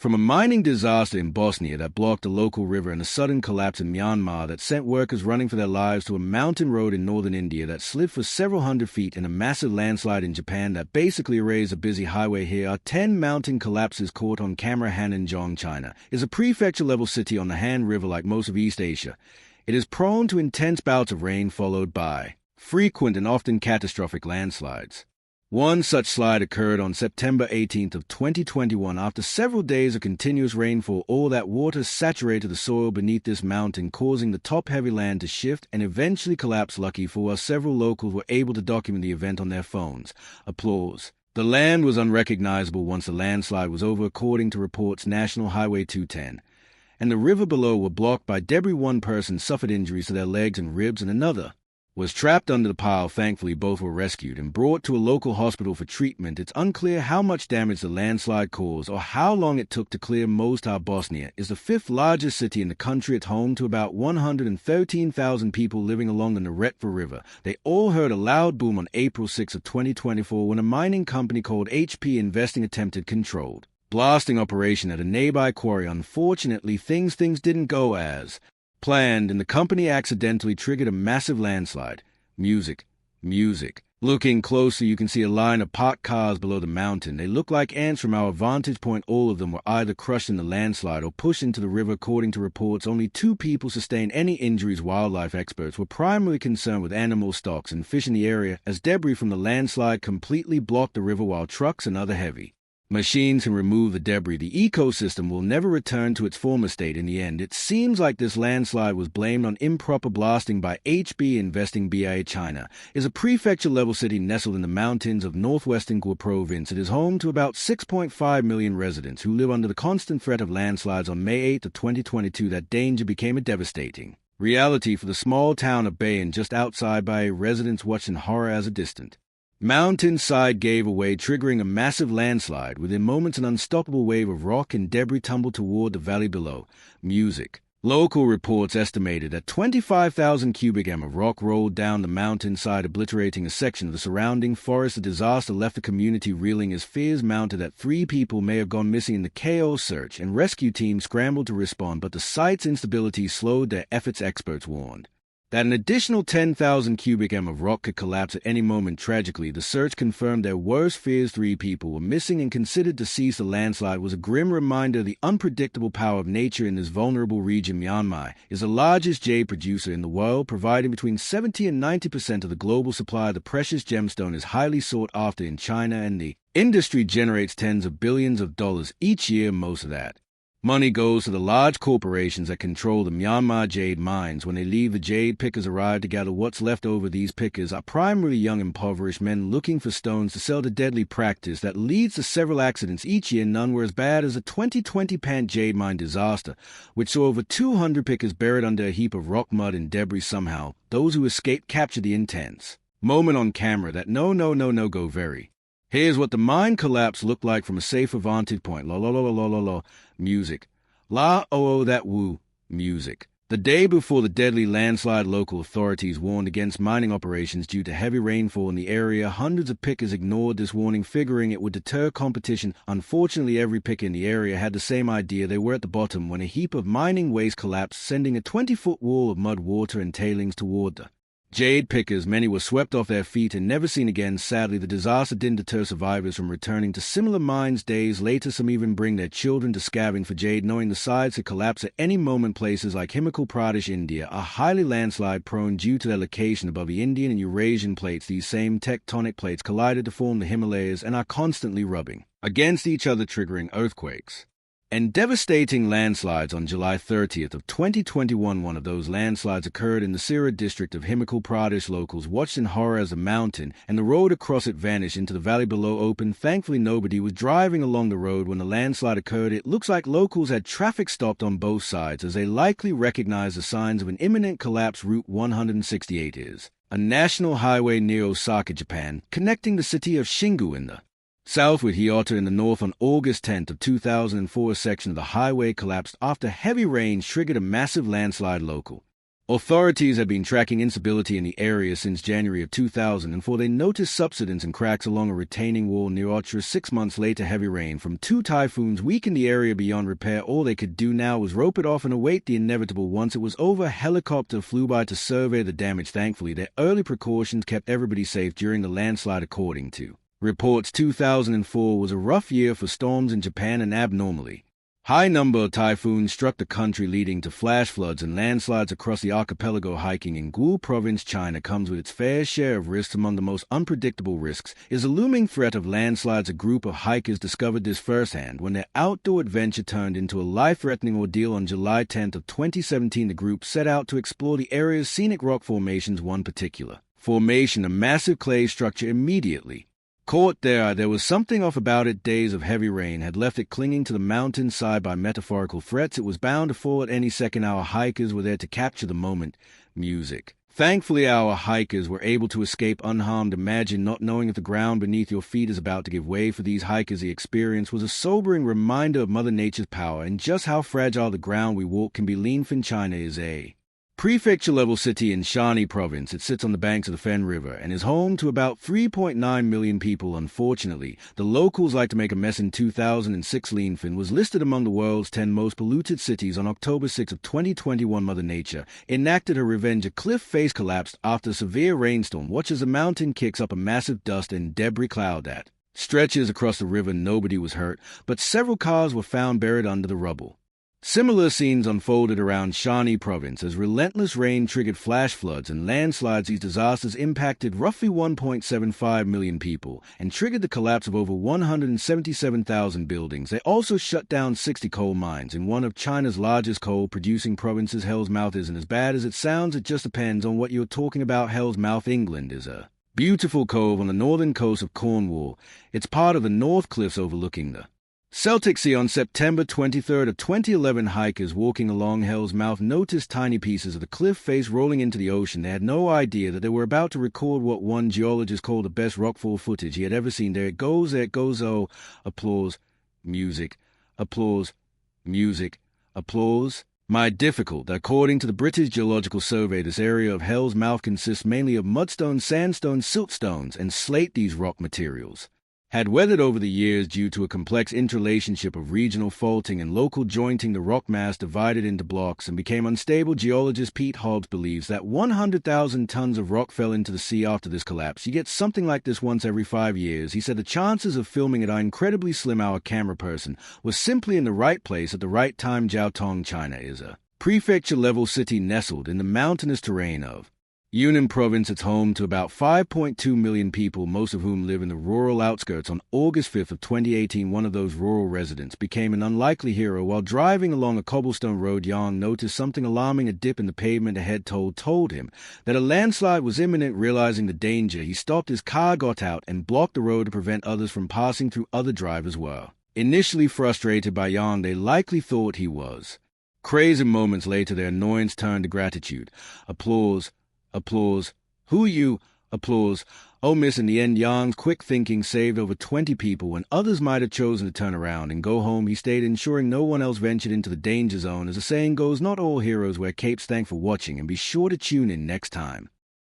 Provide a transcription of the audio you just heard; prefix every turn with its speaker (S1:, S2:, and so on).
S1: From a mining disaster in Bosnia that blocked a local river and a sudden collapse in Myanmar that sent workers running for their lives to a mountain road in northern India that slid for several hundred feet and a massive landslide in Japan that basically erased a busy highway here are 10 mountain collapses caught on camera. Henan, China, is a prefecture-level city on the Han River like most of East Asia. It is prone to intense bouts of rain followed by frequent and often catastrophic landslides. One such slide occurred on September 18th of 2021 after several days of continuous rainfall. All that water saturated the soil beneath this mountain, causing the top-heavy land to shift and eventually collapse. Lucky for us, several locals were able to document the event on their phones. Applause. The land was unrecognizable once the landslide was over, according to reports. National Highway 210 and the river below were blocked by debris. One person suffered injuries to their legs and ribs and another was trapped under the pile. Thankfully, both were rescued and brought to a local hospital for treatment. It's unclear how much damage the landslide caused or how long it took to clear most. Bosnia is the fifth largest city in the country. It's home to about 113,000 people living along the Neretva River. They all heard a loud boom on April 6 of 2024 when a mining company called HP Investing attempted controlled blasting operation at a nearby quarry. Unfortunately, things didn't go as planned, and the company accidentally triggered a massive landslide. Music. Looking closer, you can see a line of parked cars below the mountain. They look like ants from our vantage point. All of them were either crushed in the landslide or pushed into the river. According to reports, only 2 people sustained any injuries. Wildlife experts were primarily concerned with animal stocks and fish in the area, as debris from the landslide completely blocked the river while trucks and other heavy machines can remove the debris. The ecosystem will never return to its former state. In the end, it seems like this landslide was blamed on improper blasting by HB Investing. BIA China is a prefecture-level city nestled in the mountains of northwestern Guo province. It is home to about 6.5 million residents who live under the constant threat of landslides. On May 8 of 2022, that danger became a devastating reality for the small town of Bayan just outside. By residents watched in horror as a distant mountainside gave away, triggering a massive landslide. Within moments, an unstoppable wave of rock and debris tumbled toward the valley below. Music. Local reports estimated that 25,000 cubic m of rock rolled down the mountainside, obliterating a section of the surrounding forest. The disaster left the community reeling as fears mounted that 3 people may have gone missing in the KO search, and rescue teams scrambled to respond, but the site's instability slowed their efforts. Experts warned that an additional 10,000 cubic m of rock could collapse at any moment. Tragically, the search confirmed their worst fears. 3 people were missing and considered deceased. The landslide was a grim reminder of the unpredictable power of nature in this vulnerable region. Myanmar is the largest jade producer in the world, providing between 70 and 90% of the global supply. The precious gemstone is highly sought after in China, and the industry generates tens of billions of dollars each year. Most of that money goes to the large corporations that control the Myanmar jade mines. When they leave, the jade pickers arrive to gather what's left over. These pickers are primarily young, impoverished men looking for stones to sell. The deadly practice that leads to several accidents each year. None were as bad as the 2020 Pant jade mine disaster, which saw over 200 pickers buried under a heap of rock, mud, and debris. Somehow, those who escaped captured the intense moment on camera that no go very. Here's what the mine collapse looked like from a safer vantage point. Music. That woo. Music. The day before the deadly landslide, local authorities warned against mining operations due to heavy rainfall in the area. Hundreds of pickers ignored this warning, figuring it would deter competition. Unfortunately, every picker in the area had the same idea. They were at the bottom when a heap of mining waste collapsed, sending a 20-foot wall of mud, water, and tailings toward the jade pickers. Many were swept off their feet and never seen again. Sadly, the disaster didn't deter survivors from returning to similar mines days later. Some even bring their children to scavenge for jade, knowing the sides could collapse at any moment. Places like Himachal Pradesh, India, are highly landslide prone due to their location above the Indian and Eurasian plates. These same tectonic plates collided to form the Himalayas and are constantly rubbing against each other, triggering earthquakes and devastating landslides. On July 30th of 2021, one of those landslides occurred in the Sira district of Himachal Pradesh. Locals watched in horror as the mountain and the road across it vanished into the valley below open. Thankfully, nobody was driving along the road when the landslide occurred. It looks like locals had traffic stopped on both sides, as they likely recognized the signs of an imminent collapse. Route 168 is a national highway near Osaka, Japan, connecting the city of Shingu in the south with Kyoto in the north. On August 10th of 2004, a section of the highway collapsed after heavy rains triggered a massive landslide. Local Authorities had been tracking instability in the area since January of 2004. They noticed subsidence and cracks along a retaining wall near Ochra. 6 months later, heavy rain from 2 typhoons weakened the area beyond repair. All they could do now was rope it off and await the inevitable. Once it was over, a helicopter flew by to survey the damage. Thankfully, their early precautions kept everybody safe during the landslide. According to reports, 2004 was a rough year for storms in Japan. An abnormally high number of typhoons struck the country, leading to flash floods and landslides across the archipelago. Hiking in Guo Province, China, comes with its fair share of risks. Among the most unpredictable risks is the looming threat of landslides. A group of hikers discovered this firsthand when their outdoor adventure turned into a life-threatening ordeal. On July 10th of 2017, the group set out to explore the area's scenic rock formations. One particular formation, a massive clay structure, immediately caught their eye. There was something off about it. Days of heavy rain had left it clinging to the mountainside by metaphorical threats. It was bound to fall at any second. Our hikers were there to capture the moment. Music. Thankfully, our hikers were able to escape unharmed. Imagine not knowing if the ground beneath your feet is about to give way. For these hikers, the experience was a sobering reminder of Mother Nature's power and just how fragile the ground we walk can be. Linfen, China, is a prefecture-level city in Shaanxi Province. It sits on the banks of the Fen River and is home to about 3.9 million people. Unfortunately, the locals like to make a mess. In 2006, Linfen was listed among the world's 10 most polluted cities. On October 6 of 2021, Mother Nature enacted her revenge. A cliff face collapsed after a severe rainstorm. Watch as the mountain kicks up a massive dust and debris cloud that stretches across the river. Nobody was hurt, but several cars were found buried under the rubble. Similar scenes unfolded around Shaanxi Province as relentless rain triggered flash floods and landslides. These disasters impacted roughly 1.75 million people and triggered the collapse of over 177,000 buildings. They also shut down 60 coal mines in one of China's largest coal-producing provinces. Hell's Mouth isn't as bad as it sounds. It just depends on what you're talking about. Hell's Mouth, England, is a beautiful cove on the northern coast of Cornwall. It's part of the North Cliffs overlooking the Celtic Sea. On September 23rd of 2011, hikers walking along Hell's Mouth noticed tiny pieces of the cliff face rolling into the ocean. They had no idea that they were about to record what one geologist called the best rockfall footage he had ever seen. There it goes, oh, applause, music, applause, music, applause. My difficult. According to the British Geological Survey, this area of Hell's Mouth consists mainly of mudstone, sandstone, siltstones, and slate. These rock materials had weathered over the years due to a complex interrelationship of regional faulting and local jointing. The rock mass divided into blocks and became unstable. Geologist Pete Hobbs believes that 100,000 tons of rock fell into the sea after this collapse. You get something like this once every 5 years. He said the chances of filming it are incredibly slim. Our camera person was simply in the right place at the right time. Jiaotong, China, is a prefecture-level city nestled in the mountainous terrain of Yunnan Province. It's home to about 5.2 million people, most of whom live in the rural outskirts. On August 5th of 2018, one of those rural residents became an unlikely hero. While driving along a cobblestone road, Yang noticed something alarming. A dip in the pavement ahead told him that a landslide was imminent. Realizing the danger, he stopped his car, got out, and blocked the road to prevent others from passing through. Other drivers were initially frustrated by Yang. They likely thought he was crazy. Moments later, their annoyance turned to gratitude. Applause. Applause. Who are you? Applause. Oh, miss. In the end, Yang's quick thinking saved over 20 people when others might have chosen to turn around and go home. He stayed, ensuring no one else ventured into the danger zone. As the saying goes, not all heroes wear capes. Thanks for watching, and be sure to tune in next time.